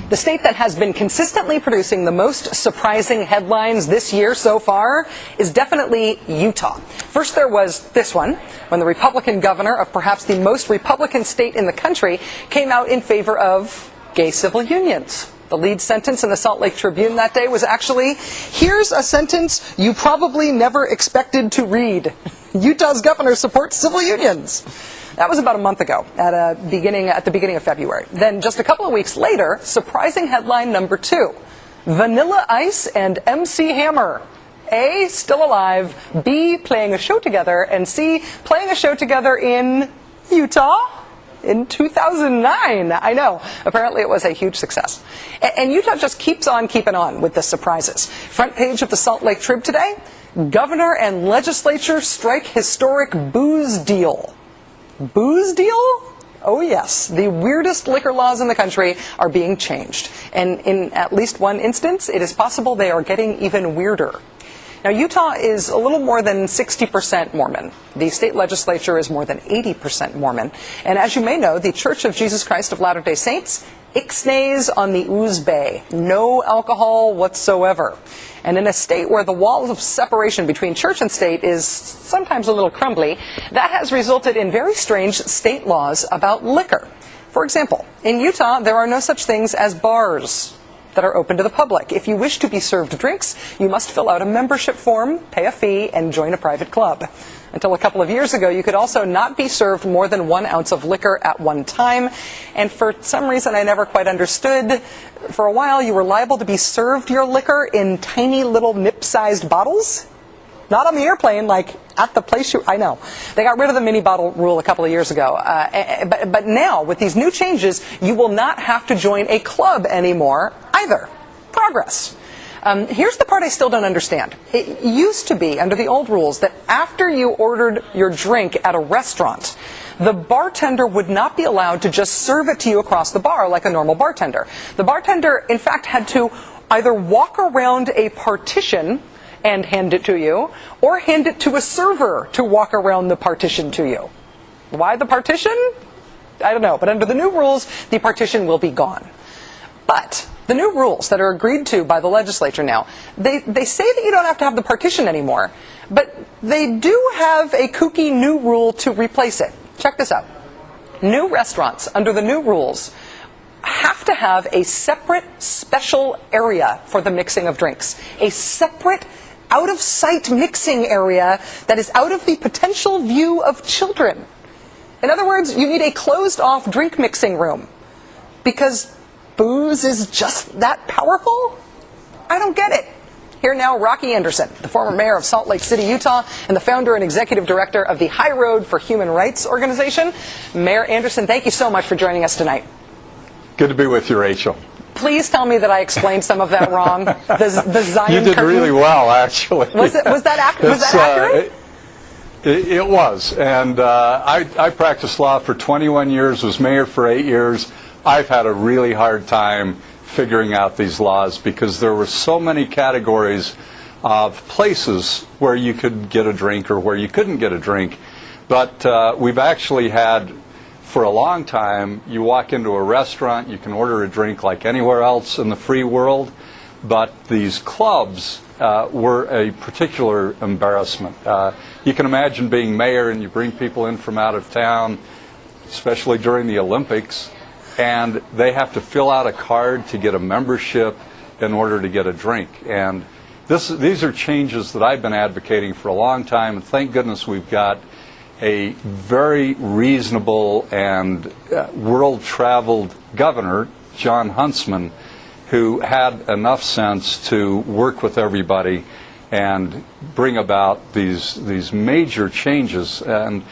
The state that has been consistently producing the most surprising headlines this year so far is definitely Utah. First there was this one, when the Republican governor of perhaps the most Republican state in the country came out in favor of gay civil unions. The lead sentence in the Salt Lake Tribune that day was actually, "Here's a sentence you probably never expected to read. Utah's governor supports civil unions." That was about a month ago, at the beginning of February. Then just a couple of weeks later, surprising headline number 2. Vanilla Ice and MC Hammer. A, still alive, B, playing a show together, and C, playing a show together in Utah in 2009. I know. Apparently it was a huge success. And Utah just keeps on keeping on with the surprises. Front page of the Salt Lake Trib today, governor and legislature strike historic booze deal. Booze deal? Oh yes, the weirdest liquor laws in the country are being changed. And in at least one instance, it is possible they are getting even weirder. Now, Utah is a little more than 60% Mormon. The state legislature is more than 80% Mormon. And as you may know, the Church of Jesus Christ of Latter-day Saints ixnays on the ooze bay. No alcohol whatsoever. And in a state where the wall of separation between church and state is sometimes a little crumbly, that has resulted in very strange state laws about liquor. For example, in Utah, there are no such things as bars that are open to the public. If you wish to be served drinks, you must fill out a membership form, pay a fee, and join a private club. Until a couple of years ago, you could also not be served more than 1 ounce of liquor at one time. And for some reason I never quite understood, for a while you were liable to be served your liquor in tiny little nip-sized bottles. Not on the airplane, like at the place I know. They got rid of the mini bottle rule a couple of years ago. But now, with these new changes, you will not have to join a club anymore either. Progress. Here's the part I still don't understand. It used to be, under the old rules, that after you ordered your drink at a restaurant, the bartender would not be allowed to just serve it to you across the bar like a normal bartender. The bartender, in fact, had to either walk around a partition and hand it to you, or hand it to a server to walk around the partition to you. Why the partition? I don't know, but under the new rules, the partition will be gone. But the new rules that are agreed to by the legislature now, they say that you don't have to have the partition anymore, but they do have a kooky new rule to replace it. Check this out. New restaurants, under the new rules, have to have a separate special area for the mixing of drinks. A separate out-of-sight mixing area that is out of the potential view of children. In other words, you need a closed-off drink mixing room. Because booze is just that powerful? I don't get it. Here now, Rocky Anderson, the former mayor of Salt Lake City, Utah, and the founder and executive director of the High Road for Human Rights organization. Mayor Anderson, thank you so much for joining us tonight. Good to be with you, Rachel. Please tell me that I explained some of that wrong. The Zion You did curtain. really well, actually. Was that accurate? It was. And I practiced law for 21 years, was mayor for 8 years. I've had a really hard time figuring out these laws because there were so many categories of places where you could get a drink or where you couldn't get a drink. But we've actually had, for a long time, you walk into a restaurant, you can order a drink like anywhere else in the free world, but these clubs were a particular embarrassment. You can imagine being mayor and you bring people in from out of town, especially during the Olympics, and they have to fill out a card to get a membership in order to get a drink. And these are changes that I've been advocating for a long time, and thank goodness we've got a very reasonable and world-traveled governor, John Huntsman, who had enough sense to work with everybody and bring about these major changes. And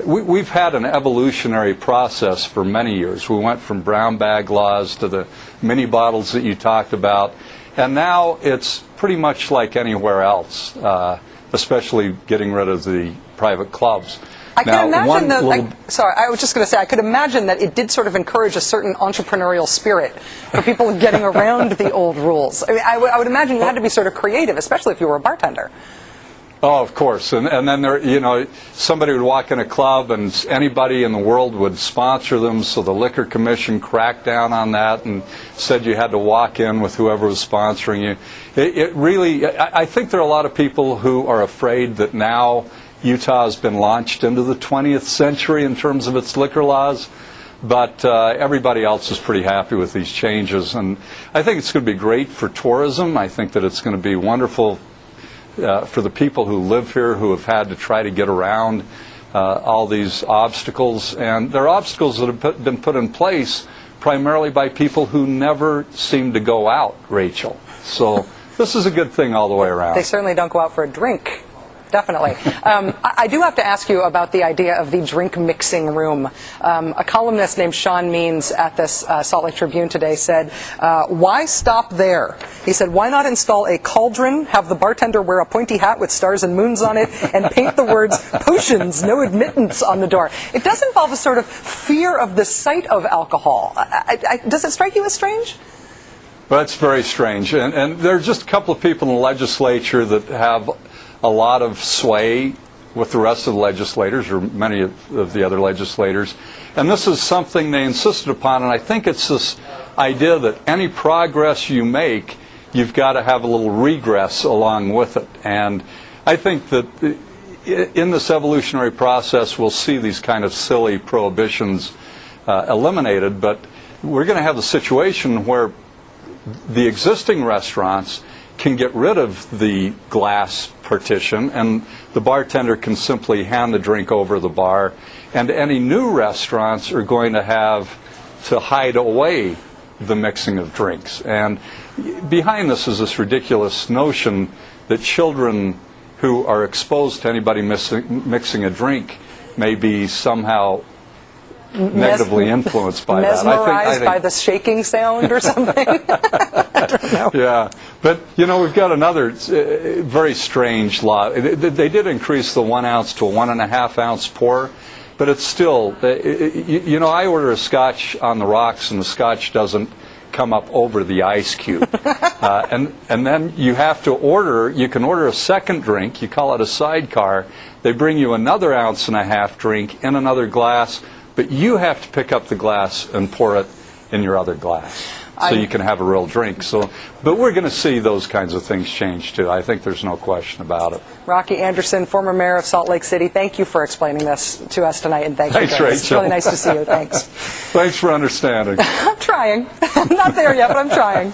we've had an evolutionary process for many years. We went from brown bag laws to the mini bottles that you talked about, and now it's pretty much like anywhere else, especially getting rid of the private clubs. I can imagine I was just going to say, I could imagine that it did sort of encourage a certain entrepreneurial spirit for people getting around the old rules. I mean, I would imagine you had to be sort of creative, especially if you were a bartender. Oh, of course. And then there, somebody would walk in a club and anybody in the world would sponsor them, so the Liquor Commission cracked down on that and said you had to walk in with whoever was sponsoring you. It really, I think there are a lot of people who are afraid that now Utah has been launched into the 20th century in terms of its liquor laws. But everybody else is pretty happy with these changes. And I think it's going to be great for tourism. I think that it's going to be wonderful for the people who live here, who have had to try to get around all these obstacles. And they're obstacles that have been put in place primarily by people who never seem to go out, Rachel. So this is a good thing all the way around. They certainly don't go out for a drink. Definitely. I do have to ask you about the idea of the drink mixing room. A columnist named Sean Means at this Salt Lake Tribune today said, why stop there? He said, why not install a cauldron, have the bartender wear a pointy hat with stars and moons on it, and paint the words, potions, no admittance on the door? It does involve a sort of fear of the sight of alcohol. Does it strike you as strange? Well, it's very strange. And there are just a couple of people in the legislature that have a lot of sway with the rest of the legislators, or many of the other legislators. And this is something they insisted upon, and I think it's this idea that any progress you make, you've got to have a little regress along with it. And I think that in this evolutionary process, we'll see these kind of silly prohibitions eliminated, but we're going to have the situation where the existing restaurants can get rid of the glass partition, and the bartender can simply hand the drink over the bar, and any new restaurants are going to have to hide away the mixing of drinks. And behind this is this ridiculous notion that children who are exposed to anybody mixing a drink may be somehow negatively influenced by that. Mesmerized I think by the shaking sound or something? I don't know. Yeah, but we've got another very strange law. They did increase the 1 ounce to a 1.5 ounce pour, but it's still, I order a scotch on the rocks and the scotch doesn't come up over the ice cube. And then you have to you can order a second drink, you call it a sidecar. They bring you another 1.5 ounce drink in another glass, but you have to pick up the glass and pour it in your other glass so you can have a real drink. But we're going to see those kinds of things change too. I think there's no question about it. Rocky Anderson, former mayor of Salt Lake City, thank you for explaining this to us tonight, and thanks Rachel. It's really nice to see you. Thanks. Thanks for understanding. I'm trying. I'm not there yet, but I'm trying.